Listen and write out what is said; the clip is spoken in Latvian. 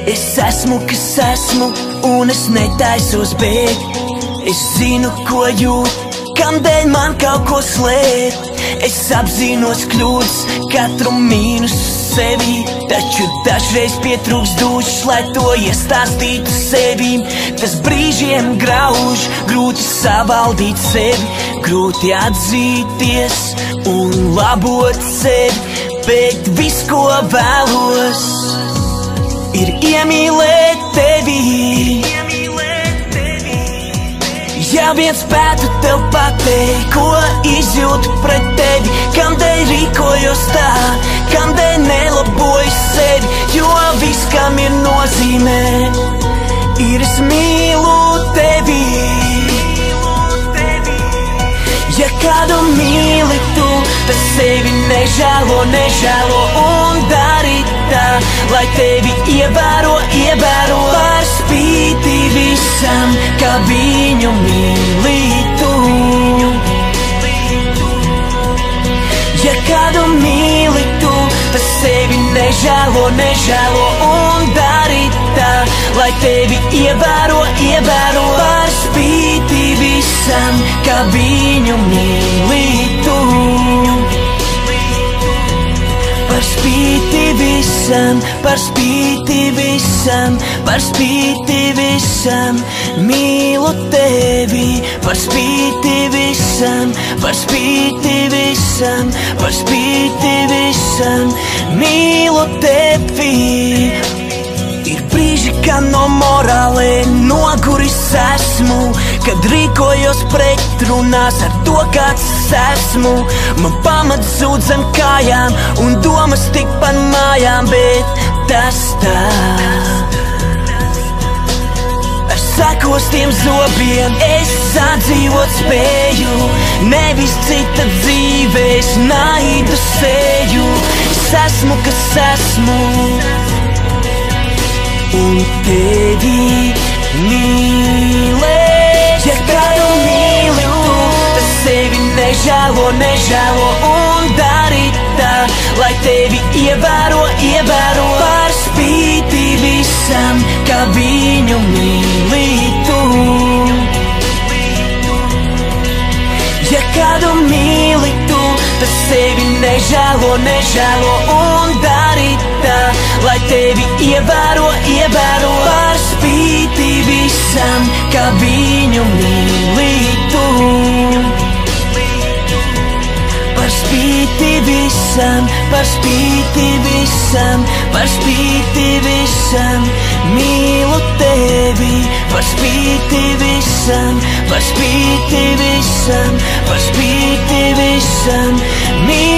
Es esmu, kas esmu, un es netaisos bēgt. Es zinu, ko jūt, kamdēļ man kaut ko slēpt. Es apzinos kļūdas, katru mīnusu sevi, taču dažreiz pietrūks dušas, lai to iestāstītu sevi. Tas brīžiem grauž, grūti savaldīt sevi, grūti atzīties un labot sevi, bet viss, ko vēlos, ir iemīlēt tevi. Ja viens spētu tev pateikt, ko izjūtu pret tevi, kamdēļ rīkojos tā, kamdēļ nelaboju sevi, jo viss, kam ir nozīmē, ir es mīlu tevi. Ja kādu mīli tu, tad sevi nežēlo, nežēlo un dari tā, lai tevi ievēro, ievēro par spīti visam, kā viņu mīli tu. Ja kādu mīli tu, tad sevi nežēlo, nežēlo un dari tā, lai tevi ievēro, ievēro par spīti visam, kā viņu mīli tu. Par spīti visam, par spīti visam, par spīti visam, mīlu tevi. Par spīti visam, par spīti visam, par spīti visam, mīlu tevi. Ir brīži, kad no morālē noguris esmu, kad rīkojos pretrunās ar to, kāds esmu. Man pamats zūd zem kājām un domas tikpat mājām, bet tas tā. Ar sakostiem zobiem es sadzīvot spēju, nevis cita dzīve, es naidu seju. Es esmu, kas esmu, un tevi mīlēt. Ja kādu mīli tu, tad sevi nežēlo, nežēlo un dari tā, lai tevi ievēro, ievēro par spīti visam, kā viņu mīli tu. Ja kādu mīli tu, tad sevi nežēlo, nežēlo un dari tā, lai tevi ievēro, ievēro par spīti visam, kā viņu mīli tu. Par spīti visam, par spīti visam, par spīti visam, mīlu tevi. Par spīti visam, par spīti visam, par spīti visam, mīlu tevi.